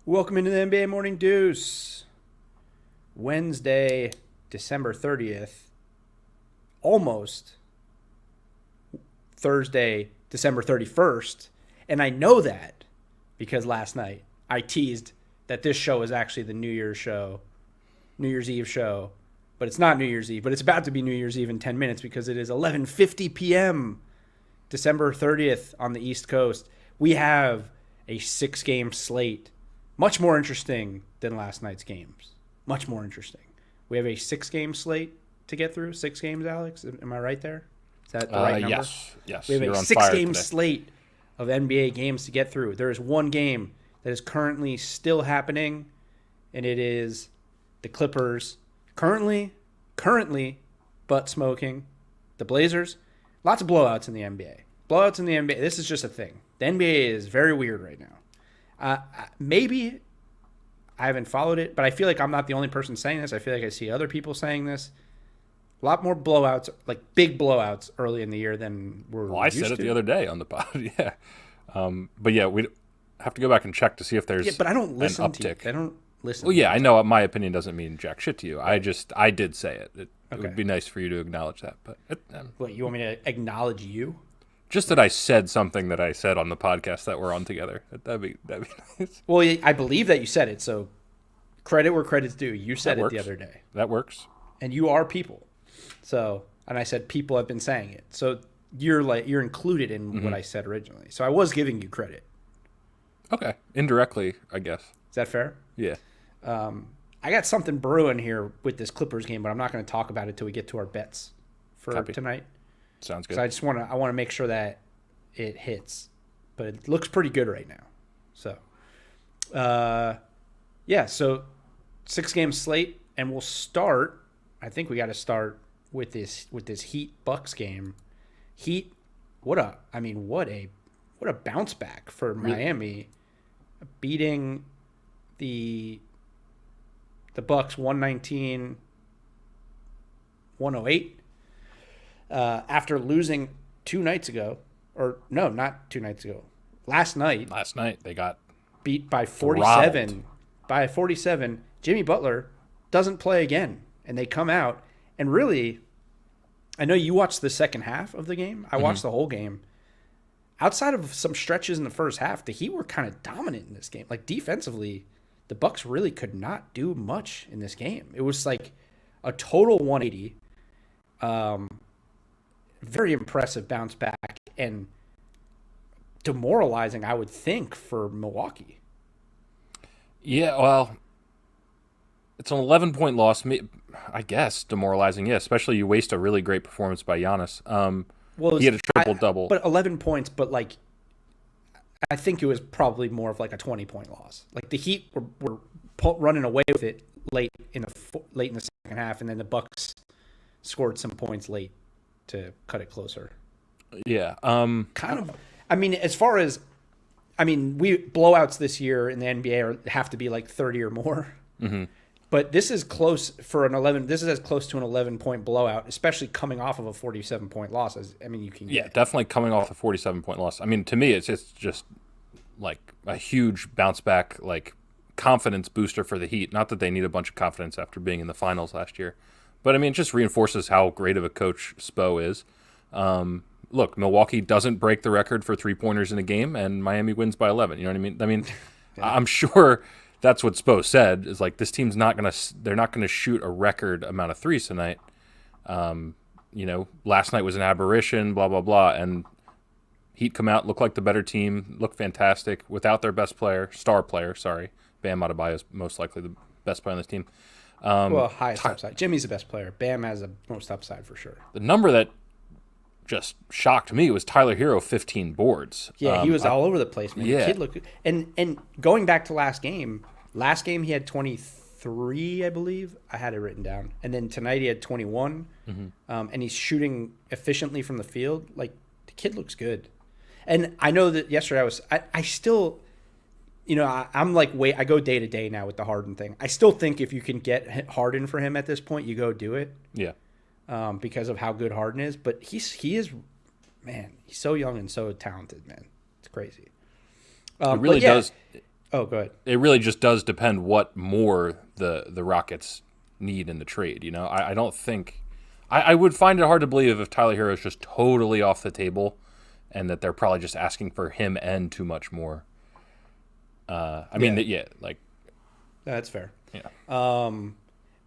Welcome into the NBA Morning Deuce. Wednesday, December 30th. Almost Thursday, December 31st. And I know that because last night I teased that this show is actually the New Year's Eve show. But it's not New Year's Eve, but it's about to be New Year's Eve in 10 minutes because it is 11:50 p.m. December 30th on the East Coast. We have a 6-game slate. Much more interesting than last night's games. Much more interesting. We have a 6-game slate to get through. 6 games, Alex? Am I right there? Is that the right number? Yes. We have a 6-game slate of NBA games to get through. There is one game that is currently still happening, and it is the Clippers currently butt smoking the Blazers. Lots of blowouts in the NBA. Blowouts in the NBA. This is just a thing. The NBA is very weird right now. Maybe I haven't followed it, but I feel like I'm not the only person saying this. I feel like I see other people saying this. A lot more blowouts, like big blowouts early in the year than we're Well, I used said it to. the other day on the pod, yeah. But yeah, we have to go back and check to see if there's but I don't listen an to you. uptick. I don't listen. Well, yeah, I know my opinion doesn't mean jack shit to you. I did say it. It Okay. would be nice for you to acknowledge that. But What, you want me to acknowledge you? just that I said something that I said on the podcast that we're on together. That'd be nice. Well, I believe that you said it, so credit where credit's due. You said That it the works. other day. That works. And you are people. So, and I said people have been saying it. So you're included in what I said originally. So I was giving you credit. Okay. Indirectly, I guess. Is that fair? Yeah. I got something brewing here with this Clippers game, but I'm not going to talk about it till we get to our bets for Copy. tonight. Sounds good. So I want to make sure that it hits, but it looks pretty good right now. So, yeah. So 6-game slate, and we'll start. I think we got to start with this Heat Bucks game. Heat, what a bounce back for Miami, beating the Bucks 119-108 after losing 2 nights ago. Or no, not 2 nights ago. Last night they got beat by 47. throttled. By 47, Jimmy Butler doesn't play again, and they come out and really, I know you watched the second half of the game. I watched the whole game. Outside of some stretches in the first half, the Heat were kind of dominant in this game. Like defensively, the Bucks really could not do much in this game. It was like a total 180. Very impressive bounce back and demoralizing, I would think, for Milwaukee. Yeah, well, it's an 11-point loss. I guess demoralizing, yeah. Especially you waste a really great performance by Giannis. Well, he had a triple-double. But 11 points, but like I think it was probably more of like a 20-point loss. Like the Heat were running away with it late in the second half, and then the Bucks scored some points late to cut it closer. Yeah. Kind of. I mean, as far as we blowouts this year in the NBA have to be like 30 or more. Mm-hmm. But this is close for an 11. This is as close to an 11-point blowout, especially coming off of a 47-point loss. You can get. Yeah, definitely coming off a 47-point loss. I mean, to me, it's just like a huge bounce back, like confidence booster for the Heat. Not that they need a bunch of confidence after being in the finals last year, but I mean, it just reinforces how great of a coach Spo is. Look, Milwaukee doesn't break the record for 3-pointers in a game, and Miami wins by 11. You know what I mean? I mean, yeah. I'm sure that's what Spo said. Is like this team's they're not gonna shoot a record amount of threes tonight. Last night was an aberration. Blah blah blah, and Heat come out, look like the better team, look fantastic without their star player. Sorry, Bam Adebayo is most likely the best player on this team. Highest upside. Jimmy's the best player. Bam has the most upside for sure. The number that just shocked me was Tyler Hero 15 boards. Yeah, he was all over the place, man. Yeah. The kid looked good. And going back to last game he had 23, I believe. I had it written down. And then tonight he had 21. Mm-hmm. And he's shooting efficiently from the field. Like, the kid looks good. And I know that yesterday I still, I'm like, I go day to day now with the Harden thing. I still think if you can get Harden for him at this point, you go do it. Yeah. Because of how good Harden is, but he is, man, he's so young and so talented, man. It's crazy. It really does. Oh, go ahead. It really just does depend what more the Rockets need in the trade. I don't think I would find it hard to believe if Tyler Hero is just totally off the table, and that they're probably just asking for him and too much more. That's fair. Yeah.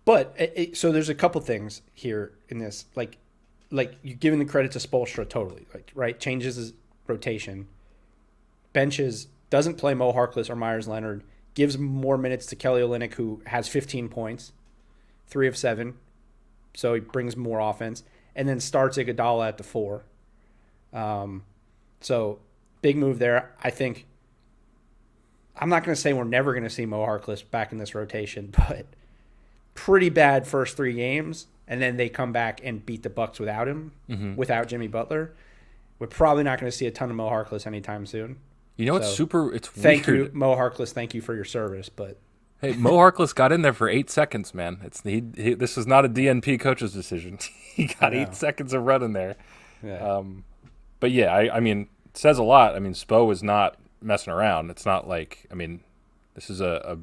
But so there's a couple things here in this, like you're giving the credit to Spoelstra totally, right? Changes his rotation, benches, doesn't play Mo Harkless or Myers Leonard, gives more minutes to Kelly Olynyk, who has 15 points, 3 of 7, so he brings more offense, and then starts Iguodala at the 4. So big move there. I think I'm not going to say we're never going to see Mo Harkless back in this rotation, but pretty bad first 3 games, and then they come back and beat the Bucks without him, without Jimmy Butler. We're probably not going to see a ton of Mo Harkless anytime soon. It's weird. Thank you, Mo Harkless. Thank you for your service, but hey, Mo Harkless got in there for 8 seconds, man. This is not a DNP coach's decision. He got 8 seconds of run in there. Yeah. But yeah, I mean, it says a lot. I mean, Spo is not messing around. It's not like, I mean, this is a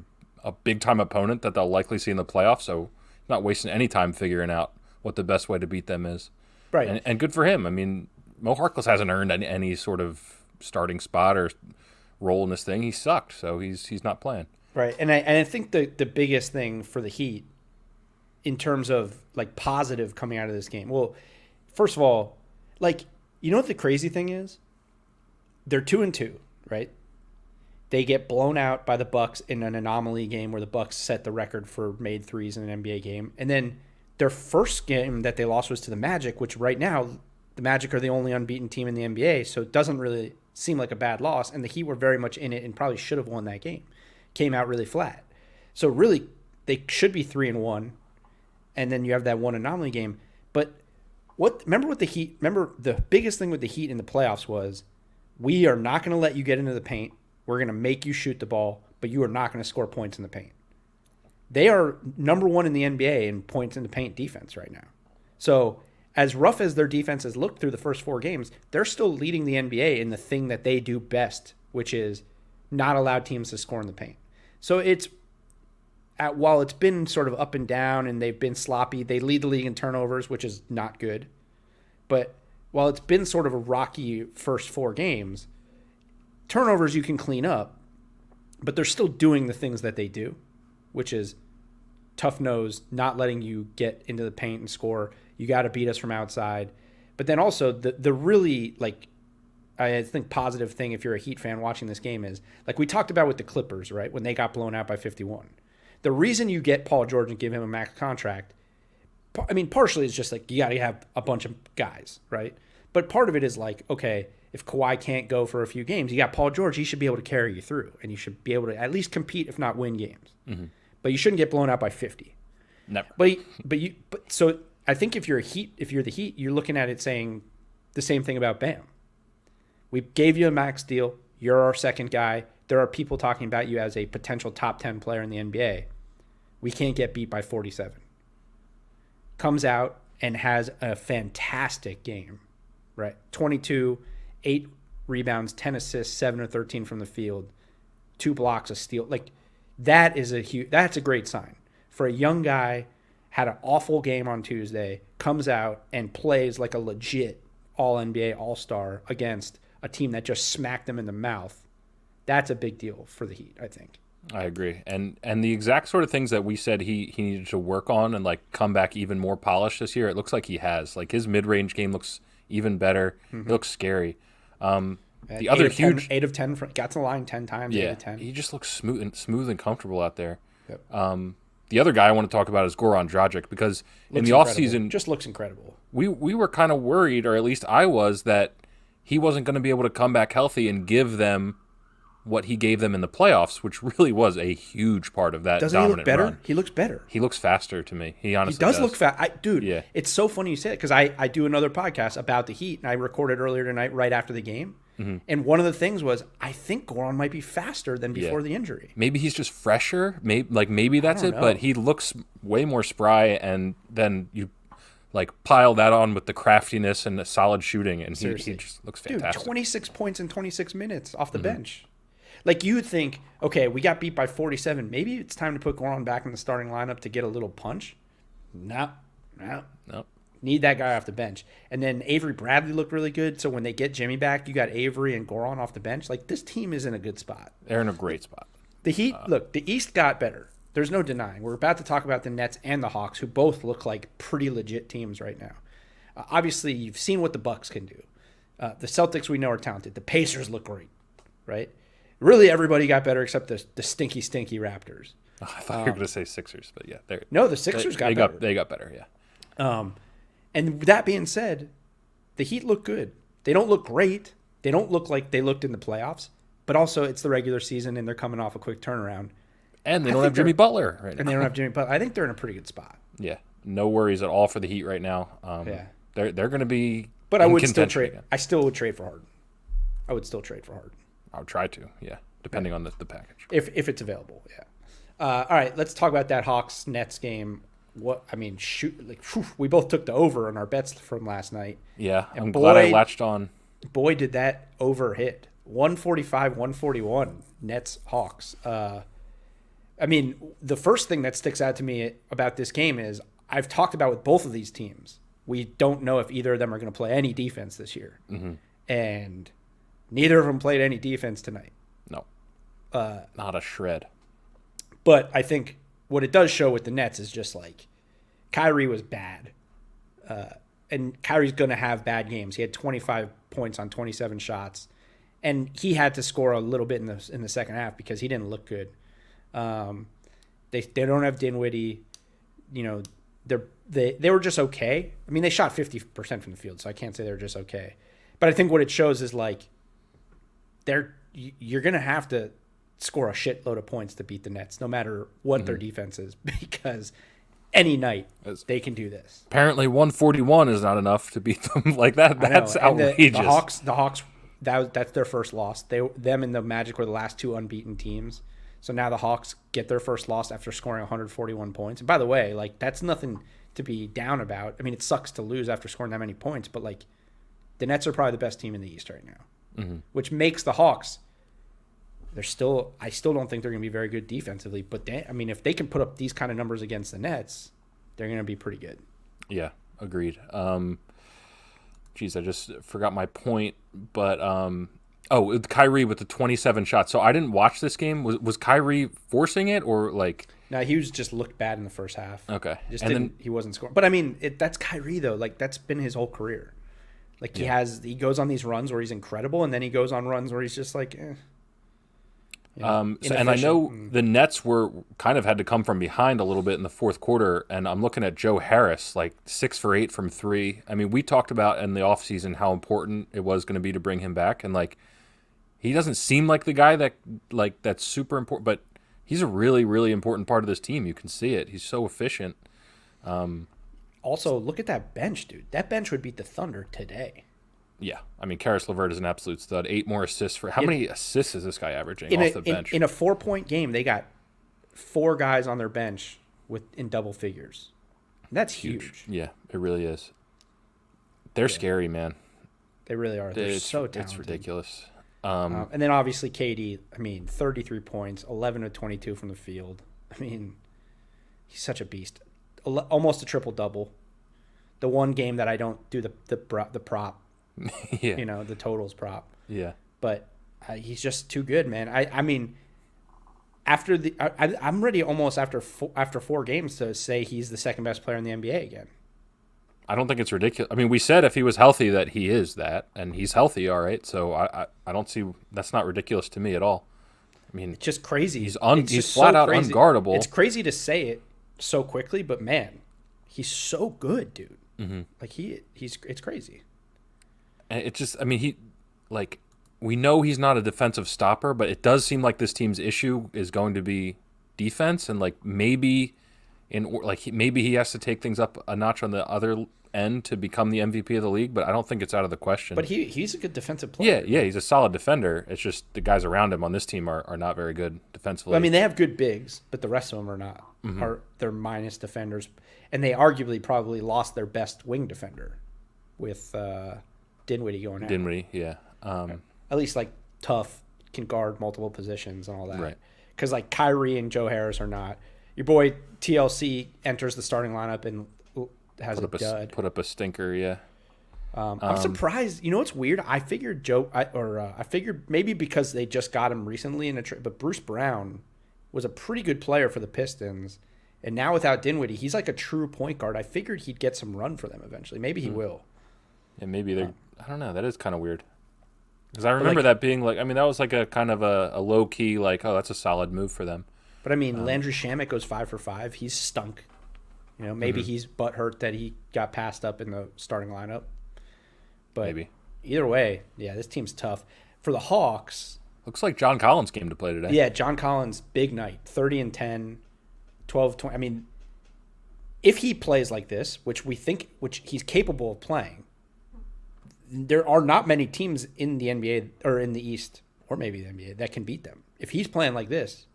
big time opponent that they'll likely see in the playoffs, so not wasting any time figuring out what the best way to beat them is. Right. And good for him. I mean, Mo Harkless hasn't earned any sort of starting spot or role in this thing. He sucked, so he's not playing. Right. And I think the biggest thing for the Heat in terms of like positive coming out of this game. Well, first of all, like, you know what the crazy thing is? They're 2-2, right? They get blown out by the Bucks in an anomaly game where the Bucks set the record for made threes in an NBA game. And then their first game that they lost was to the Magic, which right now the Magic are the only unbeaten team in the NBA, so it doesn't really seem like a bad loss. And the Heat were very much in it and probably should have won that game. Came out really flat. So really, they should be 3-1, and then you have that one anomaly game. But remember the biggest thing with the Heat in the playoffs was, we are not going to let you get into the paint. We're going to make you shoot the ball, but you are not going to score points in the paint. They are number 1 in the NBA in points in the paint defense right now. So as rough as their defense has looked through the first 4 games, they're still leading the NBA in the thing that they do best, which is not allow teams to score in the paint. So while it's been sort of up and down and they've been sloppy, they lead the league in turnovers, which is not good. But while it's been sort of a rocky first 4 games, turnovers you can clean up, but they're still doing the things that they do, which is tough nose, not letting you get into the paint and score. You got to beat us from outside. But then also the really, like, I think positive thing if you're a Heat fan watching this game is, like we talked about with the Clippers, right, when they got blown out by 51. The reason you get Paul George and give him a max contract, I mean, partially is just like you got to have a bunch of guys, right? But part of it is like, okay, if Kawhi can't go for a few games, you got Paul George. He should be able to carry you through, and you should be able to at least compete, if not win games. Mm-hmm. But you shouldn't get blown out by 50. Never. But so I think if you're the Heat, you're looking at it saying the same thing about Bam. We gave you a max deal. You're our second guy. There are people talking about you as a potential top 10 player in the NBA. We can't get beat by 47. Comes out and has a fantastic game, right? 22, 8 rebounds, 10 assists, 7 or 13 from the field, 2 blocks, a steal. Like, that's a great sign. For a young guy, had an awful game on Tuesday, comes out and plays like a legit All-NBA All-Star against a team that just smacked them in the mouth. That's a big deal for the Heat, I think. I agree. And the exact sort of things that we said he needed to work on and like come back even more polished this year, it looks like he has. Like his mid-range game looks even better. It looks scary. The other huge 8 of 10 got to the line 10 times. 8 of 10. He just looks smooth and comfortable out there. Yep. The other guy I want to talk about is Goran Dragic because in the offseason just looks incredible. We were kind of worried, or at least I was, that he wasn't going to be able to come back healthy and give them what he gave them in the playoffs, which really was a huge part of that dominant run. He look better? He looks better. He looks faster to me. He honestly does. Look fast. Dude, yeah. It's so funny you say it because I do another podcast about the Heat, and I recorded earlier tonight right after the game. Mm-hmm. And one of the things was, I think Goran might be faster than before the injury. Maybe he's just fresher. Maybe that's it. But he looks way more spry, and then you like pile that on with the craftiness and the solid shooting, and he just looks fantastic. Dude, 26 points in 26 minutes off the bench. Like you would think, okay, we got beat by 47. Maybe it's time to put Goran back in the starting lineup to get a little punch. No. Need that guy off the bench. And then Avery Bradley looked really good. So when they get Jimmy back, you got Avery and Goran off the bench. Like this team is in a good spot. They're in a great spot. The Heat, look, the East got better. There's no denying. We're about to talk about the Nets and the Hawks, who both look like pretty legit teams right now. Obviously, you've seen what the Bucks can do. The Celtics we know are talented. The Pacers look great, right? Really, everybody got better except the stinky Oh, Raptors. I thought you were going to say Sixers, but yeah, the Sixers got better. They got better, yeah. And that being said, the Heat look good. They don't look great. They don't look like they looked in the playoffs. But also, it's the regular season, and they're coming off a quick turnaround. And they don't have Jimmy Butler right now. And they don't have Jimmy Butler. I think they're in a pretty good spot. Yeah, no worries at all for the Heat right now. They're going to be. But I would still trade. Again. I still would trade for Harden. I would still trade for Harden. I would try to, yeah, depending on the package. If it's available, yeah. All right, let's talk about that Hawks Nets game. We both took the over on our bets from last night. Yeah, I'm glad I latched on. Boy, did that over hit. 145, 141 Nets Hawks. The first thing that sticks out to me about this game is I've talked about with both of these teams. We don't know if either of them are going to play any defense this year. Mm-hmm. And neither of them played any defense tonight. No. Not a shred. But I think what it does show with the Nets is just like Kyrie was bad. And Kyrie's going to have bad games. He had 25 points on 27 shots. And he had to score a little bit in the second half because he didn't look good. They don't have Dinwiddie. They were just okay. I mean, they shot 50% from the field, so I can't say they were just okay. But I think what it shows is like you're going to have to score a shitload of points to beat the Nets, no matter what their defense is, because any night they can do this. Apparently, 141 is not enough to beat them like that. That's outrageous. The Hawks. That's their first loss. Them and the Magic were the last two unbeaten teams. So now the Hawks get their first loss after scoring 141 points. And by the way, like that's nothing to be down about. I mean, it sucks to lose after scoring that many points, but like the Nets are probably the best team in the East right now, which makes the Hawks. I still don't think they're going to be very good defensively, but if they can put up these kind of numbers against the Nets, they're going to be pretty good. Yeah, agreed. I just forgot my point, but Kyrie with the 27 shots. So I didn't watch this game. Was Kyrie forcing it or like? No, he was just looked bad in the first half. Okay, he wasn't scoring. But I mean, that's Kyrie though. Like that's been his whole career. Like he goes on these runs where he's incredible, and then he goes on runs where he's just like. And I know the Nets were kind of had to come from behind a little bit in the fourth quarter, and I'm looking at Joe Harris, like 6 for 8 from 3. I mean, we talked about in the offseason how important it was going to be to bring him back, and like he doesn't seem like the guy that's super important, but he's a really, really important part of this team. You can see it. He's so efficient. Also, look at that bench, dude. That bench would beat the Thunder today. Yeah, I mean, Karis LeVert is an absolute stud. 8 more assists for how many assists is this guy averaging off the bench? In a 4-point game, they got 4 guys on their bench in double figures. That's huge. Yeah, it really is. They're scary, man. They really are. They're so talented. It's ridiculous. And then obviously KD. I mean, 33 points, 11 of 22 from the field. I mean, he's such a beast. Almost a triple double. The one game that I don't do the prop. Yeah. The totals prop. Yeah. But he's just too good, man. I mean, I'm ready almost after 4 games to say he's the second best player in the NBA again. I don't think it's ridiculous. I mean, we said if he was healthy that he is that, and he's healthy, all right. So I don't see that's not ridiculous to me at all. I mean, it's just crazy. He's flat out unguardable. It's crazy to say it so quickly, but man, he's so good, dude. Mm-hmm. Like it's crazy. And it just, I mean, we know he's not a defensive stopper, but it does seem like this team's issue is going to be defense, and like maybe he has to take things up a notch on the other end to become the MVP of the league. But I don't think it's out of the question. But he's a good defensive player. Yeah, he's a solid defender. It's just the guys around him on this team are not very good defensively. Well, I mean, they have good bigs, but the rest of them are not. Mm-hmm. They're minus defenders, and they arguably probably lost their best wing defender with. Dinwiddie going out. Dinwiddie, yeah. At least like tough, can guard multiple positions and all that. Right. Because like Kyrie and Joe Harris are not. Your boy TLC enters the starting lineup and has a dud. Put up a stinker, yeah. I'm surprised. You know what's weird? I figured I figured maybe because they just got him recently in a trade, but Bruce Brown was a pretty good player for the Pistons, and now without Dinwiddie, he's like a true point guard. I figured he'd get some run for them eventually. Maybe he will. Yeah, maybe they're. I don't know. That is kind of weird. Because I remember that being like, I mean, that was like a kind of a low key, like, oh, that's a solid move for them. But I mean, Landry Shamet goes 5 for 5. He's stunk. You know, maybe he's butthurt that he got passed up in the starting lineup. But maybe. Either way, yeah, this team's tough. For the Hawks. Looks like John Collins came to play today. Yeah, John Collins, big night. 30 and 10, 12, 20. I mean, if he plays like this, which he's capable of playing, there are not many teams in the NBA or in the East or maybe the NBA that can beat them. If he's playing like this,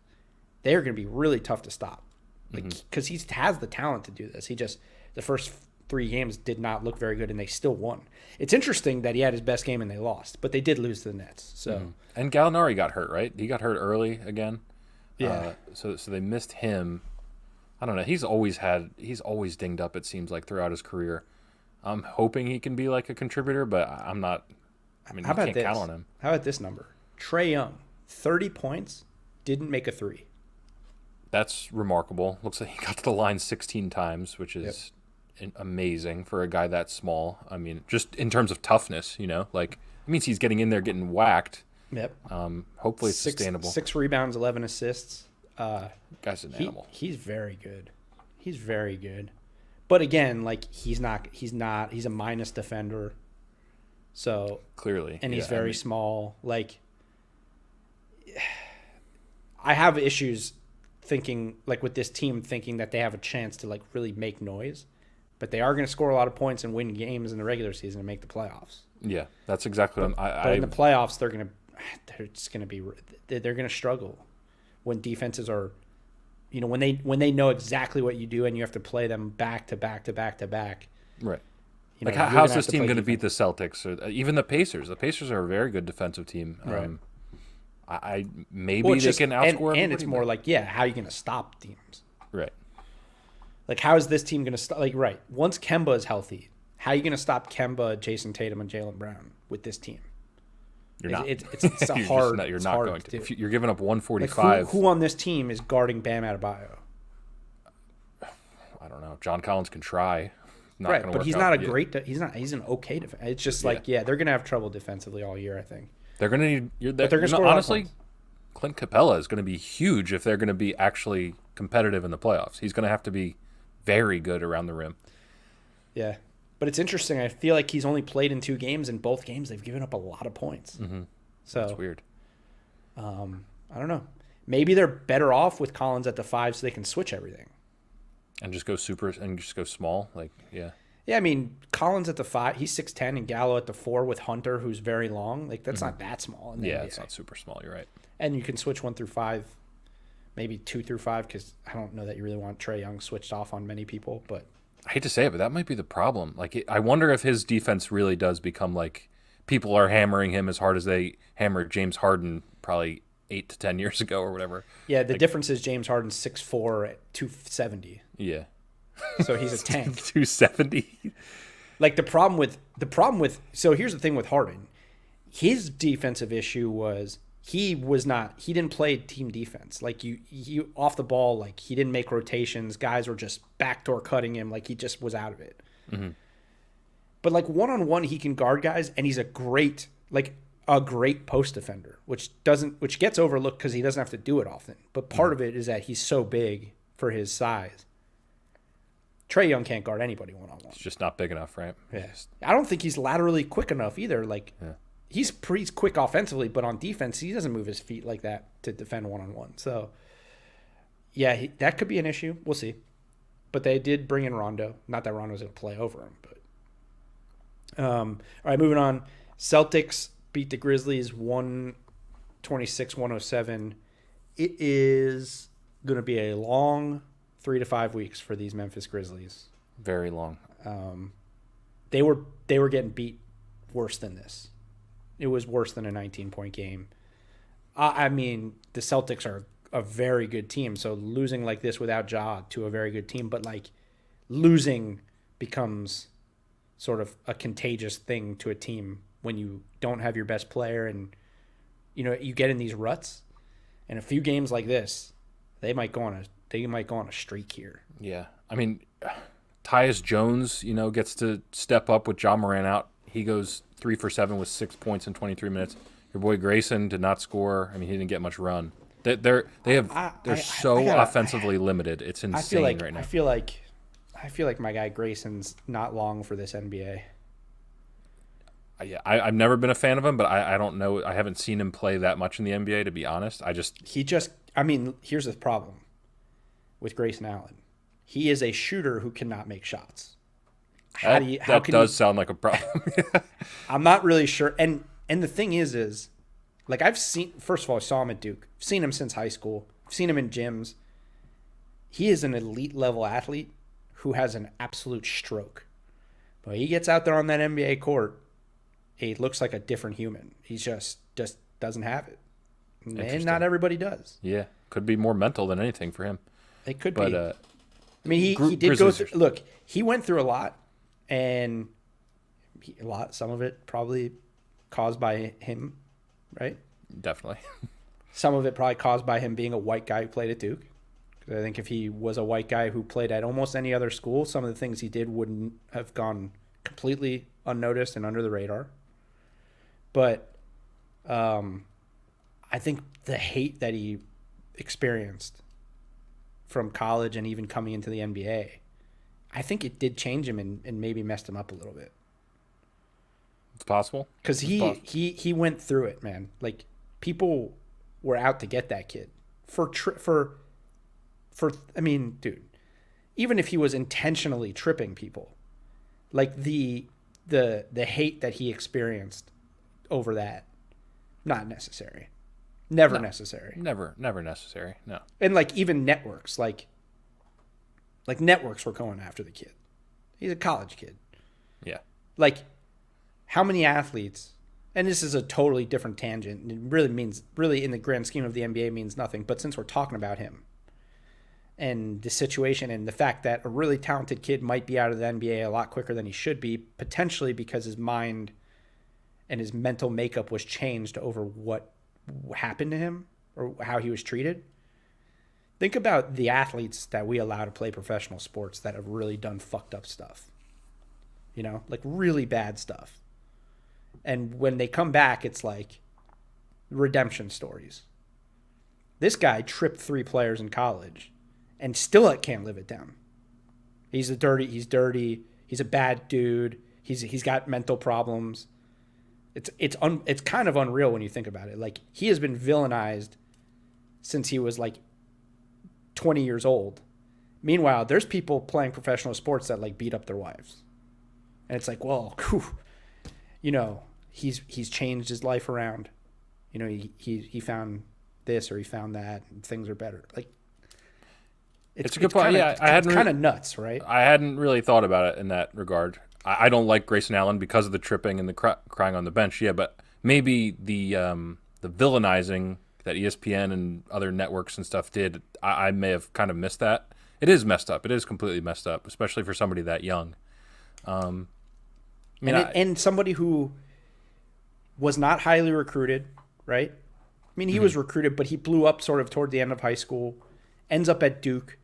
they're going to be really tough to stop. Because he has the talent to do this. He just, the first 3 games did not look very good, and they still won. It's interesting that he had his best game and they lost, but they did lose to the Nets. So And Gallinari got hurt, right? He got hurt early again. Yeah. So they missed him. I don't know. He's always dinged up, it seems like, throughout his career. I'm hoping he can be like a contributor, but I'm not. I mean, you can't count on him. How about this number? Trae Young, 30 points, didn't make a 3. That's remarkable. Looks like he got to the line 16 times, which is amazing for a guy that small. I mean, just in terms of toughness, you know, like it means he's getting in there, getting whacked. Yep. Hopefully it's sustainable. 6 rebounds, 11 assists. Guy's an animal. He's very good. He's very good. But again, like he's a minus defender. So clearly. And he's very small. Like I have issues thinking like with this team thinking that they have a chance to like really make noise. But they are going to score a lot of points and win games in the regular season and make the playoffs. Yeah, that's exactly what but in the playoffs, they're going to struggle when defenses are, you know, when they know exactly what you do and you have to play them back to back to back to back. Right. You know, like how's this team going to beat the Celtics or even the Pacers? The Pacers are a very good defensive team. Right. They can outscore. And it's more like, how are you going to stop teams? Right. Like, how is this team going to stop? Like, right. Once Kemba is healthy, how are you going to stop Kemba, Jason Tatum, and Jaylen Brown with this team? You're not. It's hard. You're not going to. If you're giving up 145. Like who on this team is guarding Bam Adebayo? I don't know. John Collins can try. Right, but he's not a great. He's an okay defense. It's just like they're going to have trouble defensively all year. I think they're going to need. But they're going to score honestly. Clint Capella is going to be huge if they're going to be actually competitive in the playoffs. He's going to have to be very good around the rim. Yeah. But it's interesting. I feel like he's only played in 2 games. In both games, they've given up a lot of points. Mm-hmm. So that's weird. I don't know. Maybe they're better off with Collins at the 5 so they can switch everything. And just go small. Like, yeah. Yeah, I mean, Collins at the 5, he's 6'10", and Gallo at the 4 with Hunter, who's very long. Like, that's not that small. In the NBA. It's not super small. You're right. And you can switch 1 through 5, maybe 2 through 5, because I don't know that you really want Trae Young switched off on many people, but I hate to say it, but that might be the problem. Like, I wonder if his defense really does become like people are hammering him as hard as they hammered James Harden probably 8 to 10 years ago or whatever. Yeah, the difference is James Harden's 6'4" at 270. Yeah. So he's a tank. 270. Like the problem with so here's the thing with Harden. His defensive issue was he didn't play team defense. Like you off the ball, like he didn't make rotations. Guys were just backdoor cutting him, like he just was out of it. Mm-hmm. But like one-on-one, he can guard guys, and he's a great post defender, which gets overlooked because he doesn't have to do it often. But part of it is that he's so big for his size. Trae Young can't guard anybody one-on-one. He's just not big enough, right? Yeah. I don't think he's laterally quick enough either. Like, he's pretty quick offensively, but on defense, he doesn't move his feet like that to defend one-on-one. So, yeah, that could be an issue. We'll see. But they did bring in Rondo. Not that Rondo's going to play over him, but all right, moving on. Celtics beat the Grizzlies 126-107. It is going to be a long 3 to 5 weeks for these Memphis Grizzlies. Very long. They were getting beat worse than this. It was worse than a 19-point game. I mean, the Celtics are a very good team, so losing like this without Ja to a very good team, but like losing becomes sort of a contagious thing to a team when you don't have your best player and you get in these ruts. And a few games like this, they might go on a streak here. Yeah. I mean, Tyus Jones, gets to step up with Ja Morant out. He goes 3 for 7 with 6 points in 23 minutes. Your boy Grayson did not score. I mean, he didn't get much run. They're so offensively limited. It's insane right now. I feel like my guy Grayson's not long for this NBA. Yeah, I've never been a fan of him, but I don't know. I haven't seen him play that much in the NBA, to be honest. Here's the problem with Grayson Allen. He is a shooter who cannot make shots. That does sound like a problem. I'm not really sure. And the thing is like first of all, I saw him at Duke. I've seen him since high school. I've seen him in gyms. He is an elite level athlete who has an absolute stroke. But he gets out there on that NBA court, he looks like a different human. He just doesn't have it. And not everybody does. Yeah. Could be more mental than anything for him. It could be. I mean, he did go through. Look, he went through a lot, and some of it probably caused by him, right? Definitely. Some of it probably caused by him being a white guy who played at Duke. Because I think if he was a white guy who played at almost any other school, some of the things he did wouldn't have gone completely unnoticed and under the radar. But I think the hate that he experienced from college and even coming into the NBA, I think it did change him and maybe messed him up a little bit. It's possible. Because he went through it, man. Like, people were out to get that kid for I mean, dude, even if he was intentionally tripping people, like the hate that he experienced over that, not necessary. Never necessary. Never necessary. No. And like even networks, like networks were going after the kid. He's a college kid. Yeah. Like, how many athletes, and this is a totally different tangent, and it really in the grand scheme of the NBA means nothing, but since we're talking about him and the situation and the fact that a really talented kid might be out of the NBA a lot quicker than he should be, potentially because his mind and his mental makeup was changed over what happened to him or how he was treated. Think about the athletes that we allow to play professional sports that have really done fucked up stuff. Like really bad stuff. And when they come back, it's like redemption stories. This guy tripped 3 players in college and still can't live it down. He's dirty. He's a bad dude. He's got mental problems. It's kind of unreal when you think about it. Like, he has been villainized since he was like 20 years old. Meanwhile, there's people playing professional sports that like beat up their wives. And it's like, well, he's changed his life around. He found this or he found that and things are better. Like, it's a good point. It's kind of nuts, right? I hadn't really thought about it in that regard. I don't like Grayson Allen because of the tripping and the crying on the bench. Yeah, but maybe the villainizing that ESPN and other networks and stuff did, I may have kind of missed that. It is messed up. It is completely messed up, especially for somebody that young. And somebody who was not highly recruited, right? I mean, he was recruited, but he blew up sort of toward the end of high school, ends up at Duke,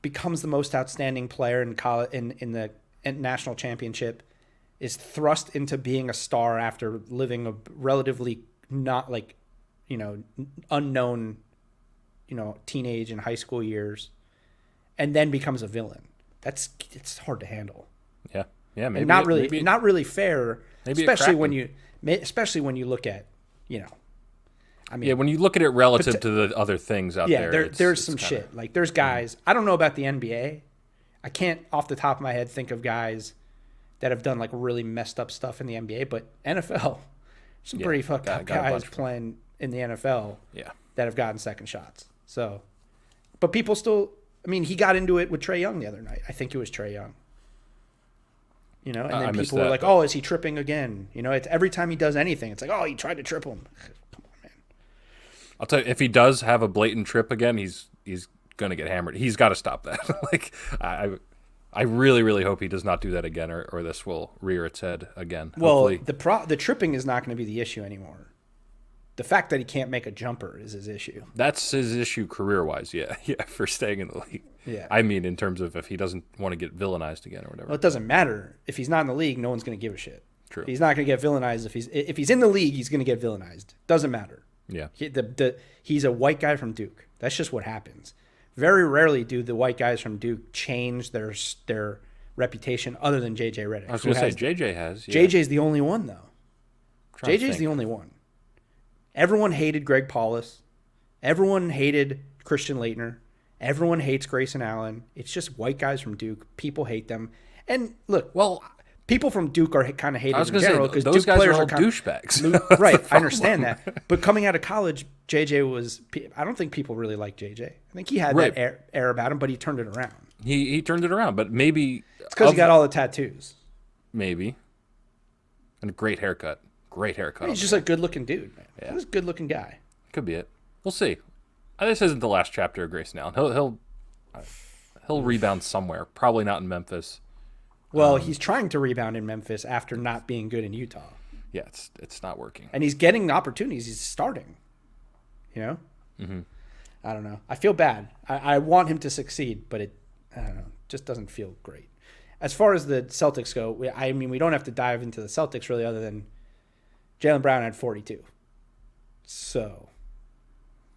becomes the most outstanding player in college in the national championship, is thrust into being a star after living a relatively not like, unknown, teenage and high school years, and then becomes a villain. It's hard to handle. Yeah. Yeah, maybe and not really fair, especially when you look at, when you look at it relative to the other things out there. There's some shit. Like, there's guys, I don't know about the NBA. I can't off the top of my head think of guys that have done like really messed up stuff in the NBA, but NFL, some pretty fucked up guys playing in the NFL that have gotten second shots. So, but people still, he got into it with Trae Young the other night. I think it was Trae Young. And then people were like, "Oh, is he tripping again?" It's every time he does anything, it's like, "Oh, he tried to trip him." Come on, man. I'll tell you, if he does have a blatant trip again, he's gonna get hammered. He's got to stop that. Like I really, really hope he does not do that again, or this will rear its head again. Well, Hopefully. the tripping is not going to be the issue anymore. The fact that he can't make a jumper is his issue. That's his issue career-wise, yeah, for staying in the league. Yeah. I mean, in terms of if he doesn't want to get villainized again or whatever. Well, it doesn't matter. If he's not in the league, no one's going to give a shit. True. He's not going to get villainized. If he's in the league, he's going to get villainized. Doesn't matter. Yeah. He's a white guy from Duke. That's just what happens. Very rarely do the white guys from Duke change their reputation other than JJ Redick. I was going to say JJ has. Yeah. JJ's the only one, though. JJ's the only one. Everyone hated Greg Paulus. Everyone hated Christian Laettner. Everyone hates Grayson Allen. It's just white guys from Duke. People hate them. And look, Well, people from Duke are kind of hated in general because because those Duke guys players are all kind douchebags. right, I understand that. But coming out of college, JJ was. I don't think people really like JJ. I think he had Right. that air about him, but he turned it around. He turned it around, but maybe It's because he got all the tattoos. maybe and a great haircut. Great haircut. He's just a good-looking dude, man. Yeah. He's a good-looking guy. Could be it. We'll see. This isn't the last chapter of Grayson Allen. He'll rebound somewhere. Probably not in Memphis. Well, he's trying to rebound in Memphis after not being good in Utah, Yeah, it's not working. and he's getting opportunities. He's starting. You know. Mm-hmm. I don't know. I feel bad. I want him to succeed, but I don't know. Just doesn't feel great. As far as the Celtics go, we don't have to dive into the Celtics really, other than Jaylen Brown had 42. So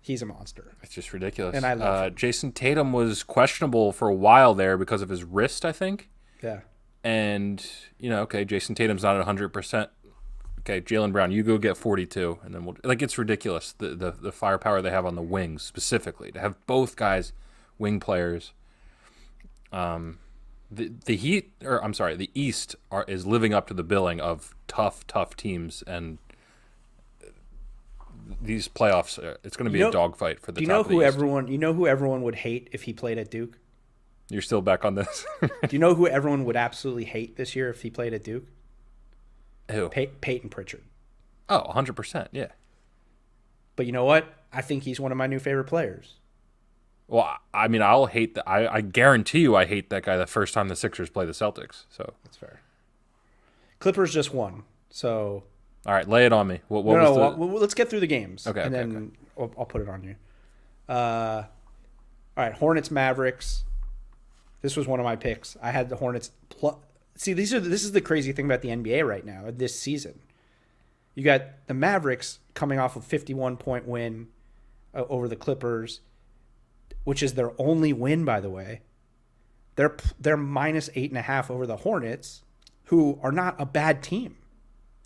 he's a monster. It's just ridiculous. And I love him. Jason Tatum was questionable for a while there because of his wrist, I think. Yeah. And, okay, Jason Tatum's not at 100%. Okay, Jaylen Brown, you go get 42. And then it's ridiculous, the firepower they have on the wings specifically. To have both guys wing players. The Heat, the East is living up to the billing of tough top teams, and these playoffs, it's going to be a dogfight for the top of the East. You know who everyone would hate if he played at Duke? You're still back on this? Do you know who everyone would absolutely hate this year if he played at Duke? Who? Peyton Pritchard. Oh, 100%, yeah. But you know what? I think he's one of my new favorite players. Well, I mean, I'll hate that. I guarantee you I hate that guy the first time the Sixers play the Celtics. So that's fair. Clippers just won. So all right, lay it on me. Let's get through the games. Okay. Then I'll put it on you. All right, Hornets, Mavericks. This was one of my picks. I had the Hornets. See, this is the crazy thing about the NBA right now, this season. You got the Mavericks coming off a 51-point win over the Clippers, which is their only win, by the way. They're minus 8.5 over the Hornets, who are not a bad team.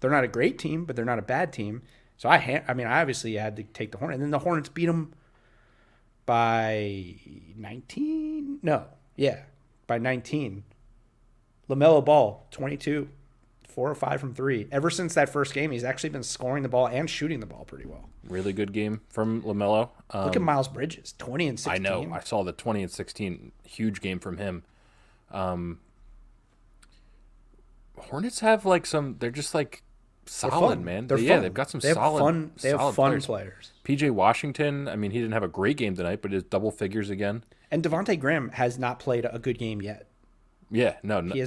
They're not a great team, but they're not a bad team. So I obviously had to take the Hornets. And then the Hornets beat them by 19? No. Yeah, by 19. LaMelo Ball, 22, 4 or 5 from 3. Ever since that first game, he's actually been scoring the ball and shooting the ball pretty well. Really good game from LaMelo. Look at Miles Bridges, 20 and 16. I know. I saw the 20 and 16. Huge game from him. Hornets have they're just solid, man. They've got some solid players. PJ Washington, I mean, he didn't have a great game tonight, but his double figures again. And Devontae Graham has not played a good game yet. Yeah, no. He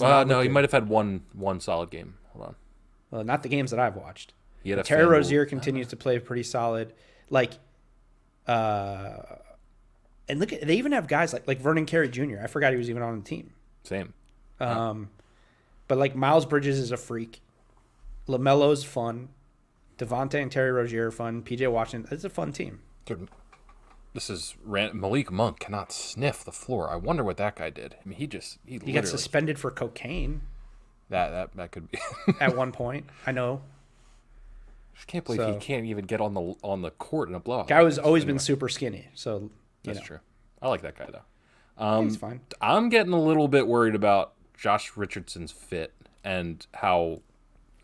might have had one solid game. Hold on. Well, not the games that I've watched. Terry Rozier continues to play pretty solid. And look at, they even have guys like Vernon Carey Jr. I forgot he was even on the team. Same. But Miles Bridges is a freak. LaMelo's fun. Devontae and Terry Rozier are fun. PJ Washington, it's a fun team. Dude, this is Malik Monk cannot sniff the floor. I wonder what that guy did. I mean, he got suspended for cocaine. That could be at one point. I know. I just can't believe he can't even get on the court in a blowout. Guy was always been super skinny, so that's true. I like that guy though. He's fine. I'm getting a little bit worried about Josh Richardson's fit and how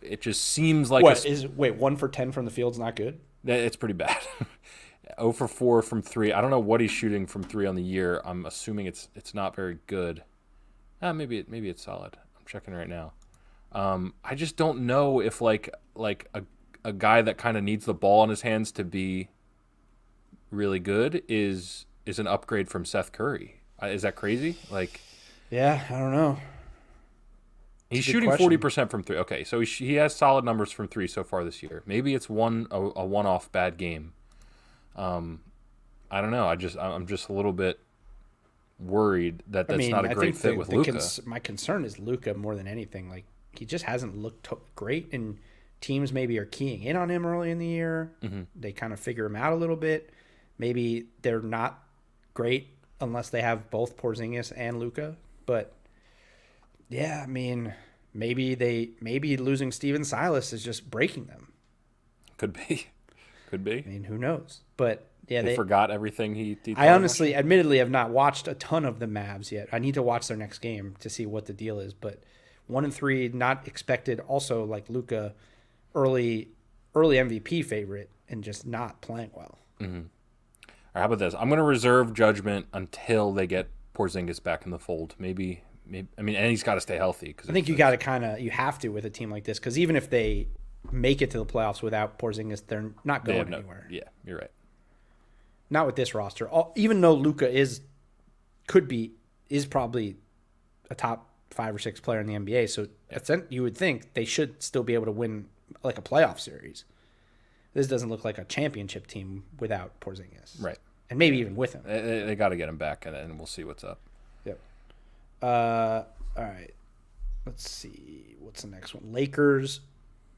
it just seems like 1 for 10 from the field's not good? It's pretty bad. 0 for 4 from 3. I don't know what he's shooting from 3 on the year. I'm assuming it's not very good. Maybe it's solid. I'm checking right now. I just don't know if a guy that kind of needs the ball in his hands to be really good is an upgrade from Seth Curry. Is that crazy? Like, yeah, I don't know. He's shooting 40% from 3. Okay, so he has solid numbers from 3 so far this year. Maybe it's a one-off bad game. I don't know. I'm just a little bit worried that's not a great fit with Luka. My concern is Luka more than anything. Like, he just hasn't looked great, and teams maybe are keying in on him early in the year. Mm-hmm. They kind of figure him out a little bit. Maybe they're not great unless they have both Porzingis and Luka. But yeah, I mean, maybe losing Steven Silas is just breaking them. Could be. I mean, who knows? But yeah, they forgot everything he I honestly, admittedly, have not watched a ton of the Mavs yet. I need to watch their next game to see what the deal is. But 1-3, not expected. Also, like Luka, early MVP favorite, and just not playing well. Mm-hmm. How about this? I'm going to reserve judgment until they get Porzingis back in the fold. Maybe. I mean, and he's got to stay healthy. I think you have to with a team like this, because even if they make it to the playoffs without Porzingis, they're not going anywhere. Yeah, you're right. Not with this roster. Even though Luka is probably a top 5 or 6 player in the NBA, so you would think they should still be able to win like a playoff series. This doesn't look like a championship team without Porzingis. Right. And maybe even with him. They got to get him back, and we'll see what's up. Yep. All right. Let's see. What's the next one? Lakers,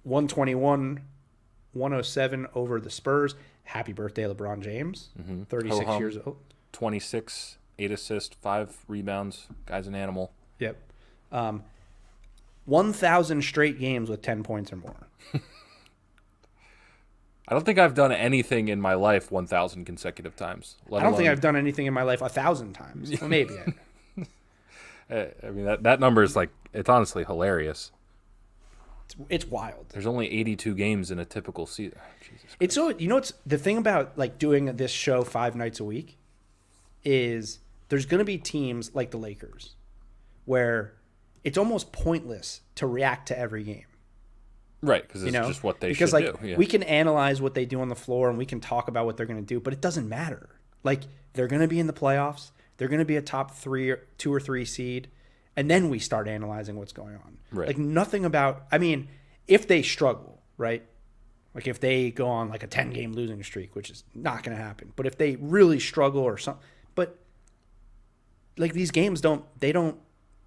121-107 over the Spurs. Happy birthday, LeBron James. Mm-hmm. 36 Ho-hum. years old. 26, 8 assists, 5 rebounds. Guy's an animal. Yep. 1,000 straight games with 10 points or more. I don't think I've done anything in my life 1,000 consecutive times. I don't think I've done anything in my life 1,000 times. Well, maybe. I mean, that number is like, it's honestly hilarious. It's wild. There's only 82 games in a typical season. Jesus Christ. It's so, it's the thing about like doing this show 5 nights a week is there's going to be teams like the Lakers where it's almost pointless to react to every game. Right, because it's just what they should do. Yeah. We can analyze what they do on the floor and we can talk about what they're going to do, but it doesn't matter. Like, they're going to be in the playoffs. They're going to be a top 2 or 3 seed, and then we start analyzing what's going on. Right. Like, nothing about – I mean, if they struggle, right? Like, if they go on like a 10-game losing streak, which is not going to happen. But if they really struggle or something – but, like, these games don't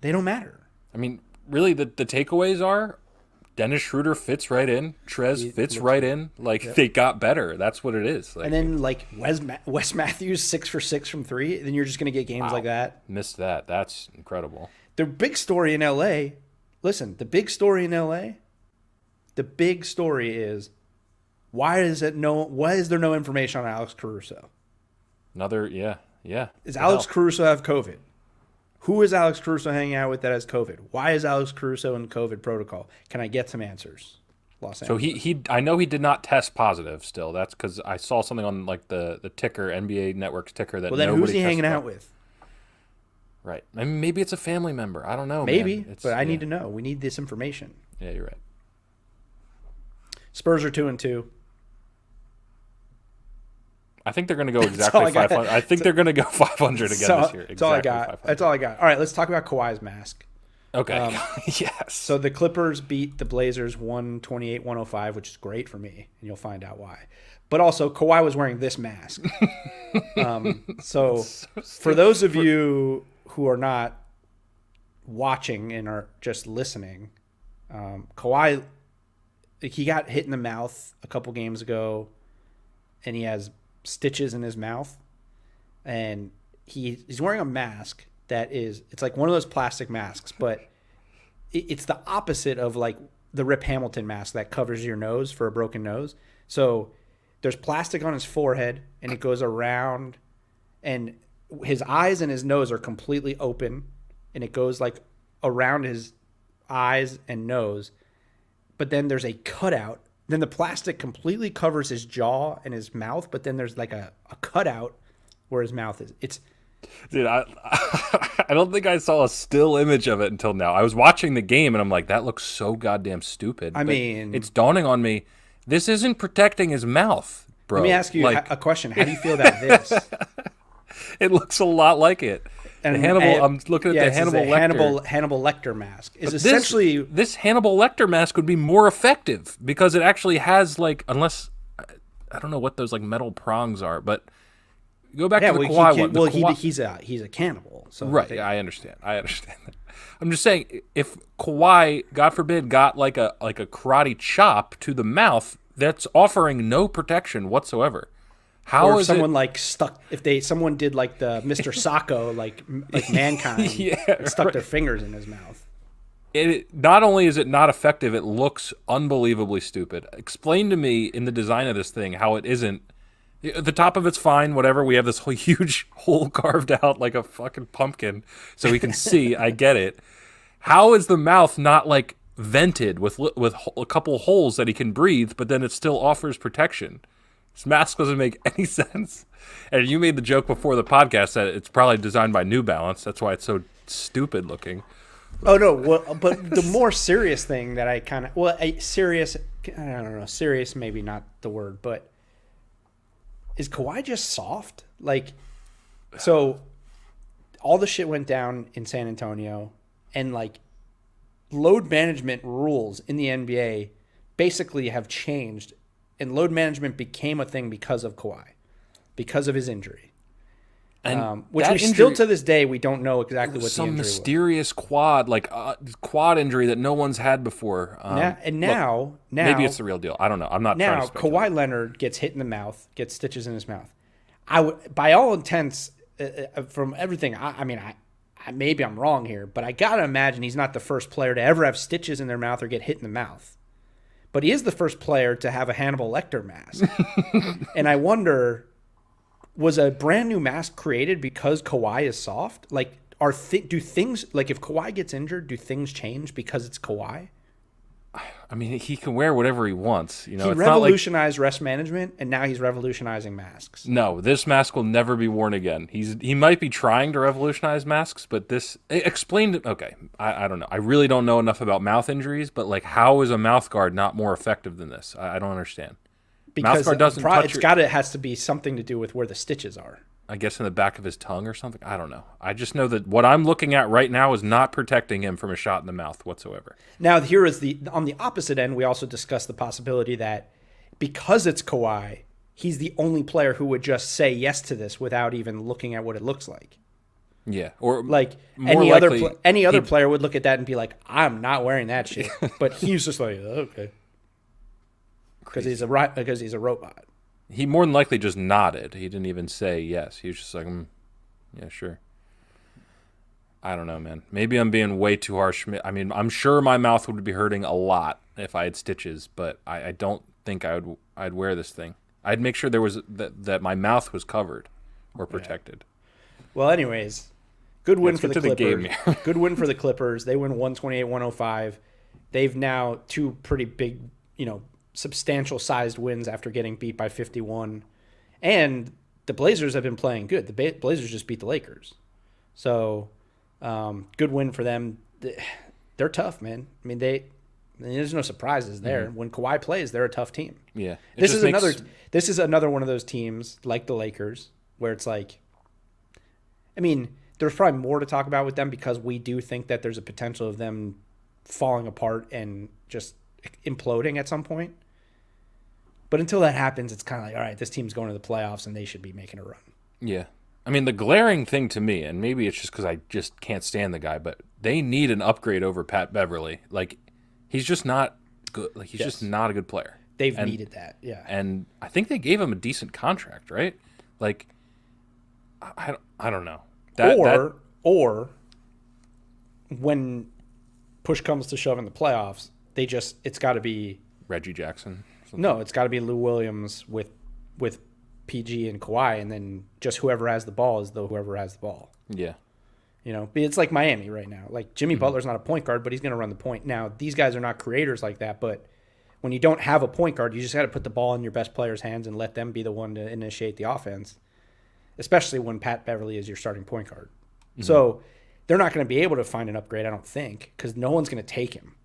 matter. I mean, really, the takeaways are – Dennis Schroeder fits right in. Trez fits right in. Like, They got better. That's what it is. Like, and then, like, Wes Matthews, 6 for 6 from 3. Then you're just going to get games like that. Missed that. That's incredible. The big story in L.A. Listen, the big story in L.A. The big story is why is there no information on Alex Caruso? Yeah. Does Alex Caruso have COVID? Who is Alex Caruso hanging out with that has COVID? Why is Alex Caruso in COVID protocol? Can I get some answers? Los Angeles. So I know he did not test positive still. That's because I saw something on like the ticker, NBA Network's ticker that. Well, then who's he hanging out with? Right. I mean, maybe it's a family member. I don't know. Maybe, but I need to know. We need this information. Yeah, you're right. Spurs are 2-2. I think they're going to go exactly 500. I think they're going to go 500 again this year. That's all I got. That's all I got. All right, let's talk about Kawhi's mask. Okay. Yes. So the Clippers beat the Blazers 128-105, which is great for me, and you'll find out why. But also, Kawhi was wearing this mask. So for those of you who are not watching and are just listening, Kawhi, he got hit in the mouth a couple games ago, and he has stitches in his mouth, and he's wearing a mask it's like one of those plastic masks, but it's the opposite of like the Rip Hamilton mask that covers your nose for a broken nose. So there's plastic on his forehead, and it goes around, and his eyes and his nose are completely open, and it goes like around his eyes and nose, but then there's a cutout. Then the plastic completely covers his jaw and his mouth, but then there's like a cutout where his mouth is. Dude, I don't think I saw a still image of it until now. I was watching the game, and I'm like, that looks so goddamn stupid. I mean, it's dawning on me, this isn't protecting his mouth. bro. Let me ask you a question. How do you feel about this? It looks a lot like it. And I'm looking at the Hannibal Lecter mask. Is But essentially this Hannibal Lecter mask would be more effective because it actually has unless I don't know what those metal prongs are, but go back to the Kawhi one. Well, he's a cannibal. So right. I understand. that. I'm just saying, if Kawhi, God forbid, got like a karate chop to the mouth, that's offering no protection whatsoever. How is someone stuck? If someone did the Mr. Sacco, like Mankind, stuck their fingers in his mouth. It not only is it not effective, it looks unbelievably stupid. Explain to me in the design of this thing how it isn't. The top of it's fine, whatever. We have this whole huge hole carved out like a fucking pumpkin so we can see. I get it. How is the mouth not vented with a couple holes that he can breathe, but then it still offers protection? This mask doesn't make any sense. And you made the joke before the podcast that it's probably designed by New Balance. That's why it's so stupid looking. Oh, no. Well, but the more serious thing that I serious, I don't know, serious maybe not the word, but is Kawhi just soft? So all the shit went down in San Antonio, and load management rules in the NBA basically have changed, and load management became a thing because of Kawhi, because of his injury. And which still to this day we don't know exactly what the injury was. Some mysterious quad injury that no one's had before. Now maybe it's the real deal. I don't know. I'm not trying to speculate. Kawhi Leonard gets hit in the mouth, gets stitches in his mouth. By all intents, from everything, I mean, maybe I'm wrong here, but I gotta imagine he's not the first player to ever have stitches in their mouth or get hit in the mouth. But he is the first player to have a Hannibal Lecter mask, and I wonder. Was a brand new mask created because Kawhi is soft? Do things if Kawhi gets injured, do things change because it's Kawhi? I mean, he can wear whatever he wants. He revolutionized rest management, and now he's revolutionizing masks. No, this mask will never be worn again. He might be trying to revolutionize masks, but this explained. Okay, I don't know. I really don't know enough about mouth injuries, but how is a mouth guard not more effective than this? I don't understand. Because it has to be something to do with where the stitches are. I guess in the back of his tongue or something. I don't know. I just know that what I'm looking at right now is not protecting him from a shot in the mouth whatsoever. Now, here is on the opposite end, we also discussed the possibility that because it's Kawhi, he's the only player who would just say yes to this without even looking at what it looks like. Yeah, or any other player would look at that and be like, "I'm not wearing that shit," but he's just like, "Okay." Because he's a robot. He more than likely just nodded. He didn't even say yes. He was just like, yeah, sure. I don't know, man. Maybe I'm being way too harsh. I mean, I'm sure my mouth would be hurting a lot if I had stitches, but I don't think I'd wear this thing. I'd make sure there was that my mouth was covered or protected. Yeah. Well, anyways, good win for the Clippers. Good win for the Clippers. They win 128-105. They've now two pretty big, substantial sized wins after getting beat by 51, and the Blazers have been playing good. The Blazers just beat the Lakers, so good win for them. They're tough, man. I mean, there's no surprises there. Mm-hmm. When Kawhi plays, they're a tough team. Yeah, this is another one of those teams like the Lakers where it's I mean, there's probably more to talk about with them because we do think that there's a potential of them falling apart and just imploding at some point. But until that happens, it's kind of all right, this team's going to the playoffs and they should be making a run. Yeah. I mean, the glaring thing to me, and maybe it's just because I just can't stand the guy, but they need an upgrade over Pat Beverly. He's just not good. He's just not a good player. They've needed that, yeah. And I think they gave him a decent contract, right? I don't know. Or when push comes to shove in the playoffs, it's got to be Reggie Jackson. No, it's got to be Lou Williams with PG and Kawhi, and then just whoever has the ball is whoever has the ball. Yeah. It's like Miami right now. Jimmy Butler's not a point guard, but he's going to run the point. Now, these guys are not creators like that, but when you don't have a point guard, you just got to put the ball in your best player's hands and let them be the one to initiate the offense, especially when Pat Beverly is your starting point guard. Mm-hmm. So they're not going to be able to find an upgrade, I don't think, because no one's going to take him.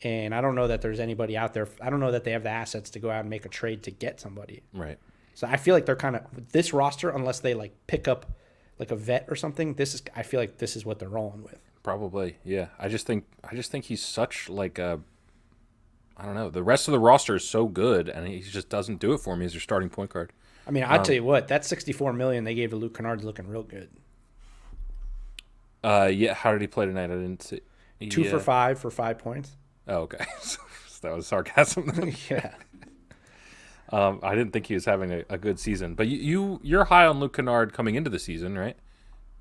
And I don't know that there's anybody out there. I don't know that they have the assets to go out and make a trade to get somebody. Right. So I feel like they're kind of with this roster, unless they like pick up like a vet or something. I feel like this is what they're rolling with. Probably, yeah. I just think he's such like a. I don't know. The rest of the roster is so good, and he just doesn't do it for me as your starting point guard. I mean, I'll tell you what. That $64 million they gave to Luke Kennard's looking real good. Yeah. How did he play tonight? I didn't see. 2 for 5 for 5 points. Oh, okay. That was sarcasm. Yeah. I didn't think he was having a good season, but you're high on Luke Kennard coming into the season, right?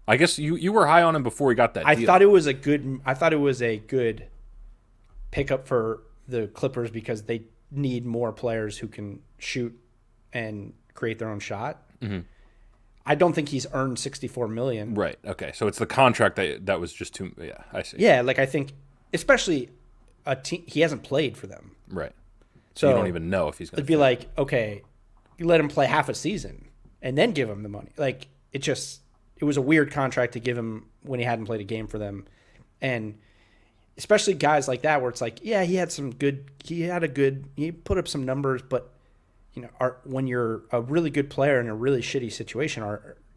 I guess you were high on him before he got that deal. I thought it was a good pickup for the Clippers because they need more players who can shoot and create their own shot. Mm-hmm. I don't think he's earned $64 million. Right. Okay. So it's the contract that was just too. Yeah, I see. Yeah, like I think, especially a team, he hasn't played for them. Right. So you don't even know if he's going to. It'd be like, okay, you let him play half a season and then give him the money. Like it was a weird contract to give him when he hadn't played a game for them, and especially guys like that where it's like, yeah, he put up some numbers, but you know, when you're a really good player in a really shitty situation,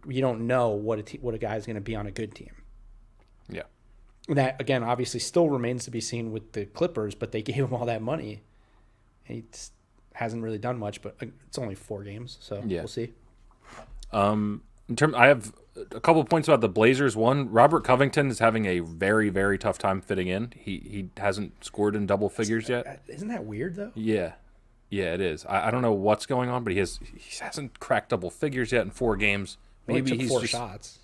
you don't know what a guy is going to be on a good team. Yeah. And that again, obviously, still remains to be seen with the Clippers, but they gave him all that money. He hasn't really done much, but it's only 4 games, so We'll see. I have a couple of points about the Blazers. One, Robert Covington is having a very, very tough time fitting in. He hasn't scored in double figures yet. Isn't that weird though? Yeah, it is. I don't know what's going on, but he hasn't cracked double figures yet in 4 games. Maybe he's 4 shots.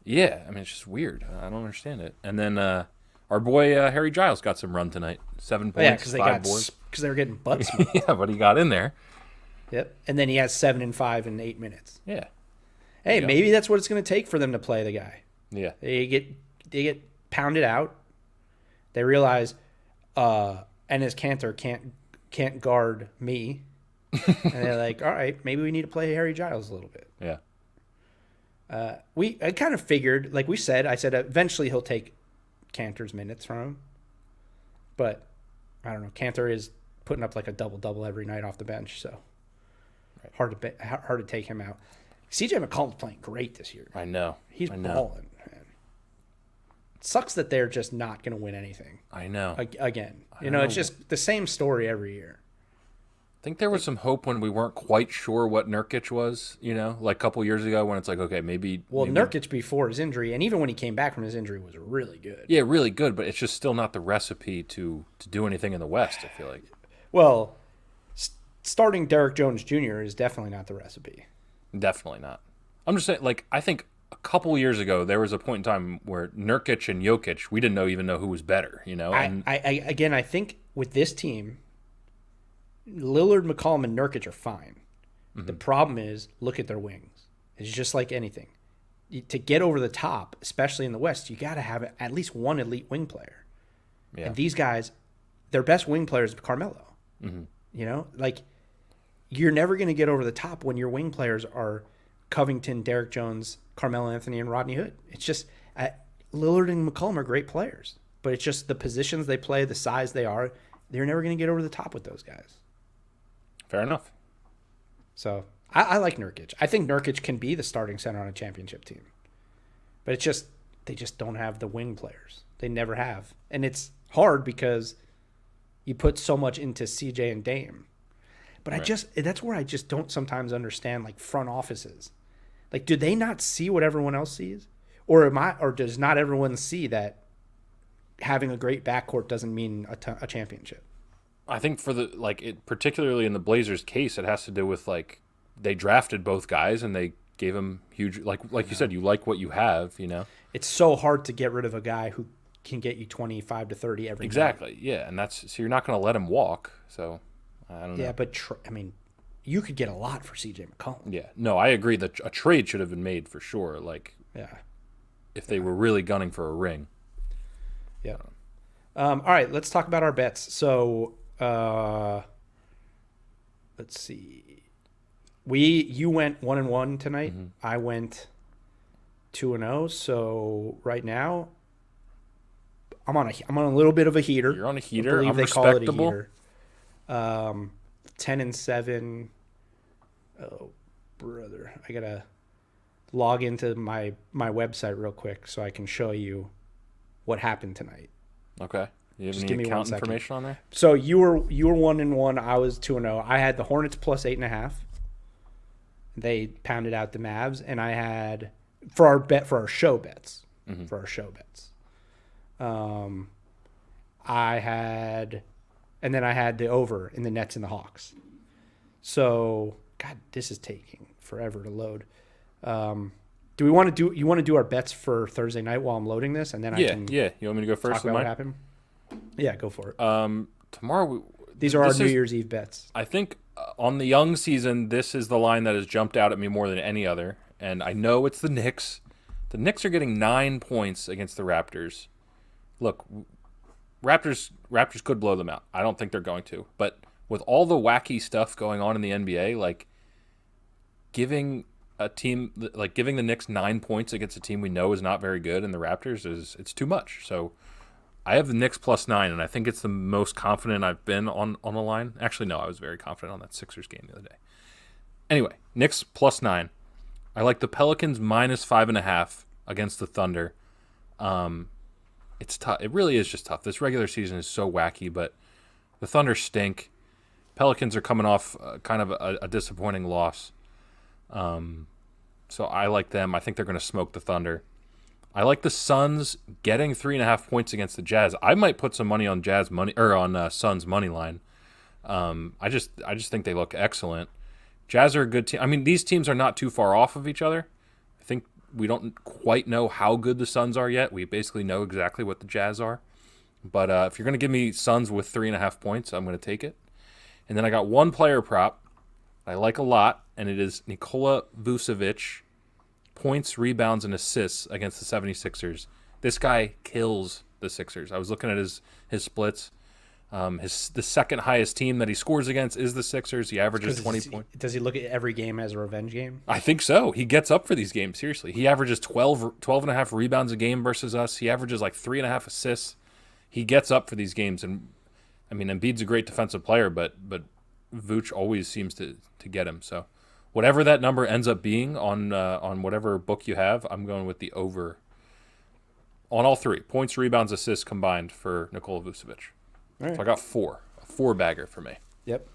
Yeah, I mean it's just weird. I don't understand it. And then our boy Harry Giles got some run tonight. 7 points, 5 boards. Because they were getting butt smoked. Yeah, but he got in there. Yep, and then he has 7 and 5 in 8 minutes. Yeah. Hey, maybe that's what it's going to take for them to play the guy. Yeah. They get pounded out. They realize Enes Kanter can't guard me. And they're like, all right, maybe we need to play Harry Giles a little bit. Yeah. I kind of figured, like I said eventually he'll take Kanter's minutes from him. But I don't know. Kanter is putting up like a double-double every night off the bench, so hard to take him out. CJ McCollum's playing great this year. I know. He's balling, man. It sucks that they're just not going to win anything. I know. Again. It's just the same story every year. I think there was some hope when we weren't quite sure what Nurkic was, like a couple years ago when it's like, okay, maybe. Nurkic before his injury, and even when he came back from his injury, was really good. Yeah, really good, but it's just still not the recipe to do anything in the West, I feel like. Well, starting Derek Jones Jr. is definitely not the recipe. Definitely not. I'm just saying, I think a couple years ago, there was a point in time where Nurkic and Jokic, we didn't even know who was better, And I think with this team, Lillard, McCollum, and Nurkic are fine. Mm-hmm. The problem is, look at their wings. It's just like anything. To get over the top, especially in the West, you got to have at least one elite wing player. Yeah. And these guys, their best wing player is Carmelo. Mm-hmm. You're never going to get over the top when your wing players are Covington, Derek Jones, Carmelo Anthony, and Rodney Hood. It's just Lillard and McCollum are great players, but it's just the positions they play, the size they are. They're never going to get over the top with those guys. Fair enough. So I like Nurkic. I think Nurkic can be the starting center on a championship team, but they just don't have the wing players. They never have, and it's hard because you put so much into CJ and Dame. But that's where I just don't sometimes understand front offices. Do they not see what everyone else sees? Or does not everyone see that having a great backcourt doesn't mean a championship? I think for particularly in the Blazers case, it has to do with they drafted both guys and they gave them huge, you said, you like what you have, It's so hard to get rid of a guy who can get you 25 to 30 every Exactly. night. Yeah. And so you're not going to let him walk. So I don't know. Yeah, but you could get a lot for CJ McCollum. Yeah, no, I agree that a trade should have been made for sure. If they were really gunning for a ring. Yeah. All right, let's talk about our bets. So, let's see. You went 1-1 tonight. Mm-hmm. I went 2-0. So right now, I'm on a little bit of a heater. You're on a I heater. believe I'm they respectable. call it a heater. 10-7. Oh, brother. I got to log into my website real quick so I can show you what happened tonight. Okay. You have Just any give me 1 account second. information on there? So you were 1-1. I was 2-0. I had the Hornets plus 8.5. They pounded out the Mavs, and I had for our show bets. I had, and then I had the over in the Nets and the Hawks. So, God, this is taking forever to load. Do we want to do? You want to do our bets for Thursday night while I'm loading this, and then I can You want me to go first? talk about what happened? Yeah, go for it. Tomorrow. These are our New Year's Eve bets. I think on the young season, this is the line that has jumped out at me more than any other, and I know it's the Knicks. The Knicks are getting 9 points against the Raptors. Look, Raptors could blow them out. I don't think they're going to, but with all the wacky stuff going on in the NBA, like giving the Knicks 9 points against a team we know is not very good, and the Raptors it's too much. So I have the Knicks plus 9, and I think it's the most confident I've been on a line. Actually, no, I was very confident on that Sixers game the other day. Anyway, Knicks plus 9. I like the Pelicans minus 5.5 against the Thunder. It's tough. It really is just tough. This regular season is so wacky, but the Thunder stink. Pelicans are coming off kind of a disappointing loss. So I like them. I think they're going to smoke the Thunder. I like the Suns getting 3.5 points against the Jazz. I might put some money on Suns money line. I just think they look excellent. Jazz are a good team. I mean, these teams are not too far off of each other. I think we don't quite know how good the Suns are yet. We basically know exactly what the Jazz are. But if you're going to give me Suns with 3.5 points, I'm going to take it. And then I got one player prop I like a lot, and it is Nikola Vucevic, points, rebounds, and assists against the 76ers. This guy kills the Sixers. I was looking at his splits. The second highest team that he scores against is the Sixers. He averages 20 points. Does he look at every game as a revenge game? I think so. He gets up for these games, seriously. He averages 12 and a half rebounds a game versus us. He averages like 3.5 assists. He gets up for these games. And, I mean, Embiid's a great defensive player, but Vooch always seems to get him. So whatever that number ends up being on whatever book you have, I'm going with the over on all three. Points, rebounds, assists combined for Nikola Vucevic. Right. So I got a four-bagger for me. Yep.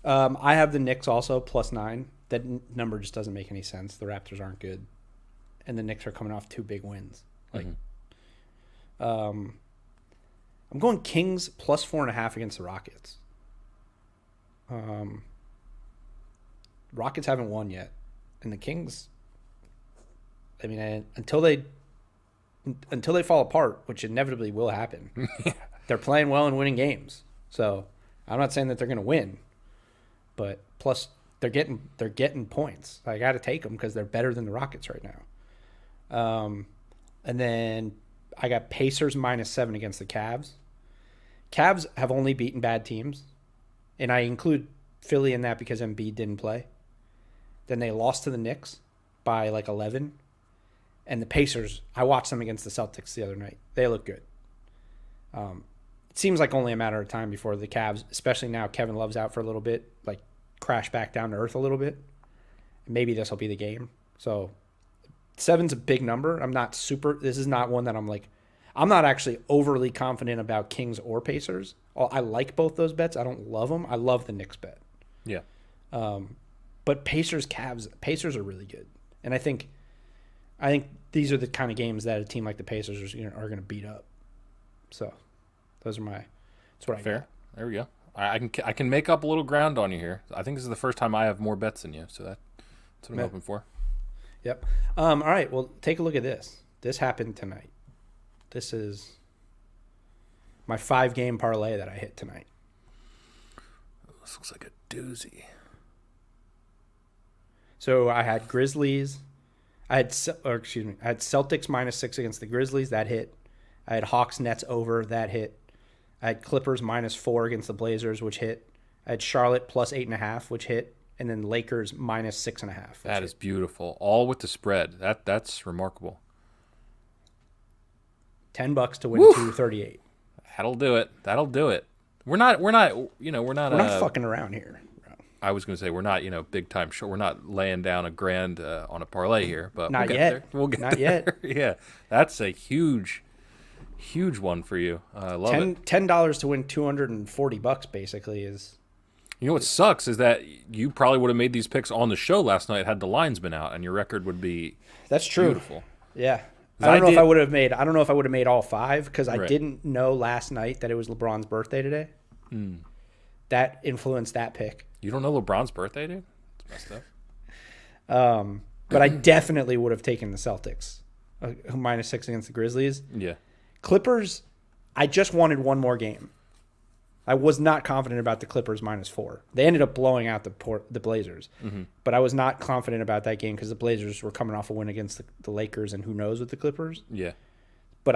I have the Knicks also, plus 9. That number just doesn't make any sense. The Raptors aren't good. And the Knicks are coming off 2 big wins. I'm going Kings plus 4.5 against the Rockets. Rockets haven't won yet. And the Kings, I mean, until they fall apart, which inevitably will happen, they're playing well and winning games. So I'm not saying that they're going to win, but plus they're getting points. I got to take them because they're better than the Rockets right now. And then I got Pacers minus 7 against the Cavs. Cavs have only beaten bad teams, and I include Philly in that because Embiid didn't play. Then they lost to the Knicks by like 11. And the Pacers, I watched them against the Celtics the other night. They look good. It seems like only a matter of time before the Cavs, especially now Kevin Love's out for a little bit, like crash back down to earth a little bit. Maybe this will be the game. So 7's a big number. This is not one that I'm not actually overly confident about Kings or Pacers. I like both those bets. I don't love them. I love the Knicks bet. Yeah. But Pacers are really good. And I think these are the kind of games that a team like the Pacers are going to beat up. So that's what I Fair. got. There we go. I can make up a little ground on you here. I think this is the first time I have more bets than you, so that's what I'm hoping for. Yep. All right. Well, take a look at this. This happened tonight. This is my 5-game parlay that I hit tonight. This looks like a doozy. So I had Grizzlies. I had Celtics minus 6 against the Grizzlies. That hit. I had Hawks Nets over. That hit. I had Clippers minus 4 against the Blazers, which hit. I had Charlotte plus 8.5, which hit. And then Lakers minus 6.5. That is beautiful. All with the spread. That's remarkable. $10 to win Woo! 238. That'll do it. That'll do it. We're not We're not fucking around here. I was going to say we're not, big time short. We're not laying down a grand on a parlay here, but Not we'll yet. Get there. We'll get Not there. yet. Yeah, that's a huge one for you. I love it. $10 to win $240 basically is. You know what sucks is that you probably would have made these picks on the show last night had the lines been out, and your record would be That's true. Beautiful. Yeah. I don't know if I would have made all 5 because I didn't know last night that it was LeBron's birthday today. That influenced that pick. You don't know LeBron's birthday, dude? It's messed up. But I definitely would have taken the Celtics. -6 against the Grizzlies. Yeah. Clippers, I just wanted one more game. I was not confident about the Clippers -4. They ended up blowing out the Blazers. But I was not confident about that game because the Blazers were coming off a win against the Lakers, and who knows with the Clippers. Yeah. But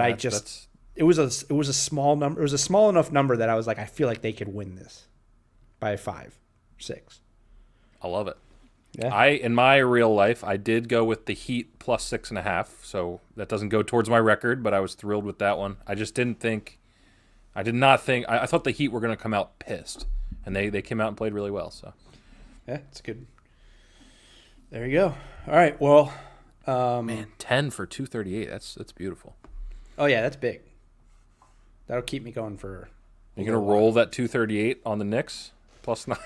it was a small number. It was a small enough number that I was like, I feel like they could win this by 5, 6. I love it. Yeah. In my real life, I did go with the Heat +6.5, so that doesn't go towards my record, but I was thrilled with that one. I just didn't think, I thought the Heat were going to come out pissed, and they came out and played really well. So, yeah, it's good. There you go. All right, well, man, 10 for 238. That's beautiful. Oh yeah, that's big. That'll keep me going for. You're gonna roll that 238 on the Knicks +9.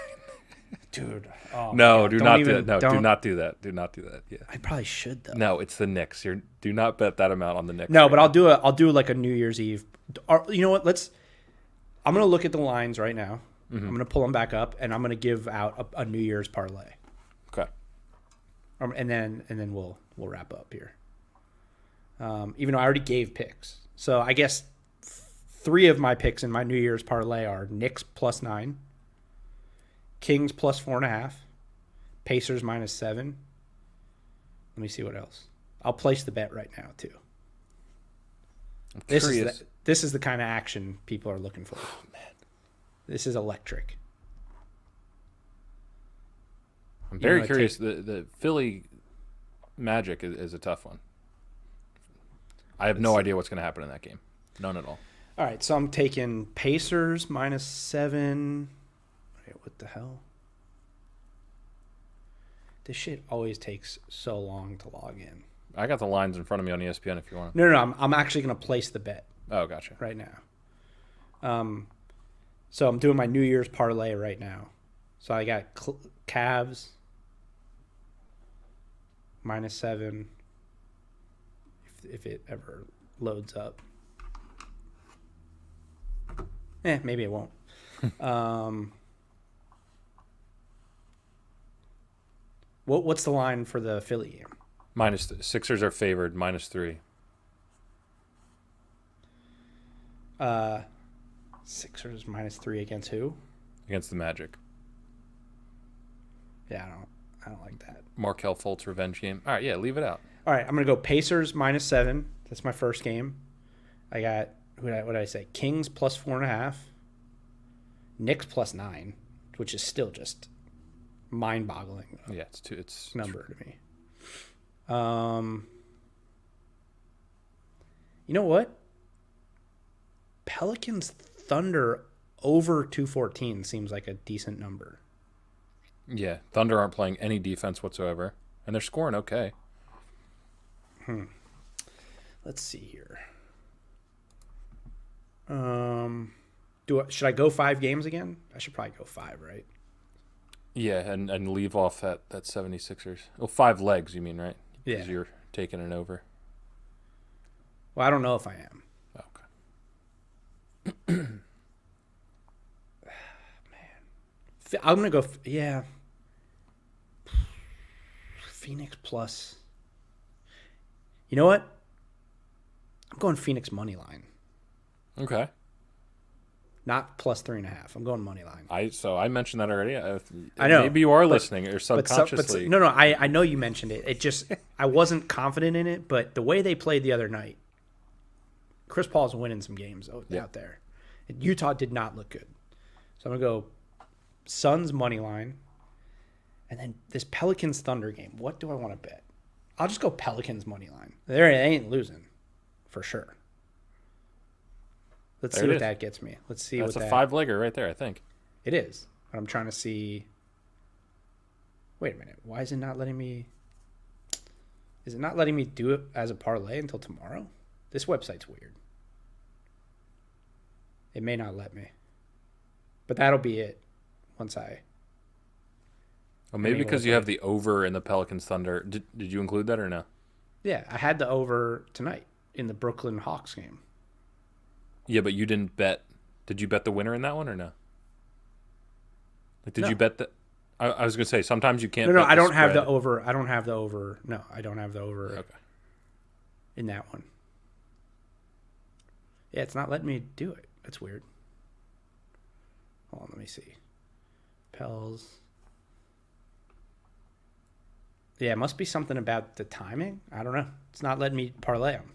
Dude. No, do not do that. No, do not do that. Do not do that. Yeah. I probably should though. No, it's the Knicks. Do not bet that amount on the Knicks. No, but I'll do like a New Year's Eve. You know what? I'm gonna look at the lines right now. I'm gonna pull them back up, and I'm gonna give out a New Year's parlay. Okay. And then we'll wrap up here. Even though I already gave picks, so I guess 3 of my picks in my New Year's parlay are Knicks +9. Kings +4.5, Pacers -7. Let me see what else. I'll place the bet right now too. This is the kind of action people are looking for. Oh man, this is electric. I'm very curious. The Philly Magic is a tough one. I have no idea what's going to happen in that game. None at all. All right, so I'm taking Pacers -7. Wait, what the hell? This shit always takes so long to log in. I got the lines in front of me on ESPN if you want. No. I'm actually going to place the bet. Oh, gotcha. Right now. So I'm doing my New Year's parlay right now. So I got Cavs -7 if it ever loads up. Maybe it won't. What's the line for the Philly game? Sixers are favored -3. Sixers -3 against who? Against the Magic. Yeah, I don't like that. Markelle Fultz revenge game. All right, yeah, leave it out. All right, I'm gonna go Pacers -7. That's my first game. I got what did I say? Kings +4.5. Knicks +9, which is still just mind-boggling. Yeah, it's number to me. You know what? Pelicans Thunder over 214 seems like a decent number. Yeah, Thunder aren't playing any defense whatsoever, and they're scoring okay. Let's see here. Should I go 5 games again? I should probably go 5, right? Yeah, and leave off that 76ers. Oh, 5 legs, you mean, right? Yeah. Because you're taking it over. Well, I don't know if I am. Okay. Man. I'm going to go, Phoenix plus. You know what? I'm going Phoenix money line. Okay. Not +3.5. I'm going money line. I mentioned that already. I know. Maybe you are listening or subconsciously. No. I know you mentioned it. It just I wasn't confident in it, but the way they played the other night, Chris Paul's winning some games out there. Utah did not look good, so I'm gonna go Suns money line, and then this Pelicans Thunder game. What do I want to bet? I'll just go Pelicans money line. They ain't losing, for sure. Let's There see it what is. that gets me. Let's see That's what a that... 5-legger right there, I think. It is. But I'm trying to see... Wait a minute. Why is it not letting me... Is it not letting me do it as a parlay until tomorrow? This website's weird. It may not let me. But that'll be it once I... Well, maybe because you have the over in the Pelicans Thunder. Did you include that or no? Yeah, I had the over tonight in the Brooklyn Hawks game. Yeah, but you didn't bet. Did you bet the winner in that one or no? Like, did No. you bet the... I was going to say, sometimes you can't No, bet I don't the have the spread. over. I don't have the over. No, I don't have the over Okay. in that one. Yeah, it's not letting me do it. That's weird. Hold on, let me see. Pels. Yeah, it must be something about the timing. I don't know. It's not letting me parlay them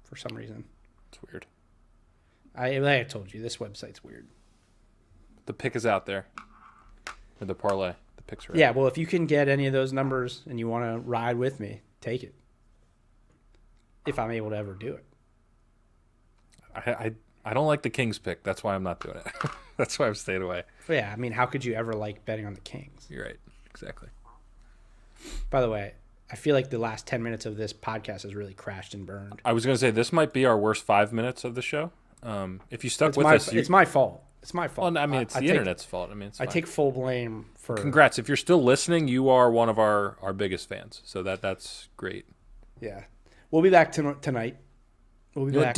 for some reason. It's weird. Like I told you, this website's weird. The pick is out there. Or the parlay. The picks are out. Yeah, well, if you can get any of those numbers and you want to ride with me, take it. If I'm able to ever do it. I don't like the Kings pick. That's why I'm not doing it. That's why I've stayed away. But yeah, I mean, how could you ever like betting on the Kings? You're right. Exactly. By the way, I feel like the last 10 minutes of this podcast has really crashed and burned. I was going to say, this might be our worst 5 minutes of the show. If you stuck with us... It's my fault. It's my fault. Well, I mean, it's the internet's fault. I mean, it's I fine. take full blame for... Congrats. If you're still listening, you are one of our biggest fans. So that's great. Yeah. We'll be back tonight. We'll be back.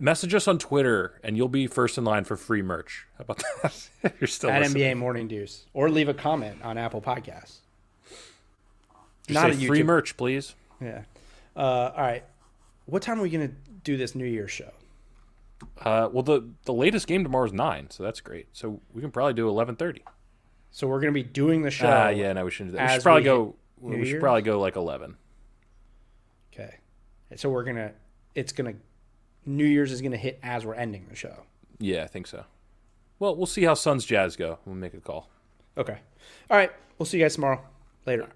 Message us on Twitter, and you'll be first in line for free merch. How about that? If you're still At listening. NBA Morning Deuce. Or leave a comment on Apple Podcasts. Just Not say a free YouTube. merch, please. Yeah. All right. What time are we going to do this New Year's show? Well, the latest game tomorrow is 9, so that's great. So we can probably do 11:30. So we're going to be doing the show. Yeah, no, we shouldn't do that. as We should probably we go. hit New We should Year's? probably go like 11. Okay. So New Year's is going to hit as we're ending the show. Yeah, I think so. Well, we'll see how Suns Jazz go. We'll make a call. Okay. All right. We'll see you guys tomorrow. Later.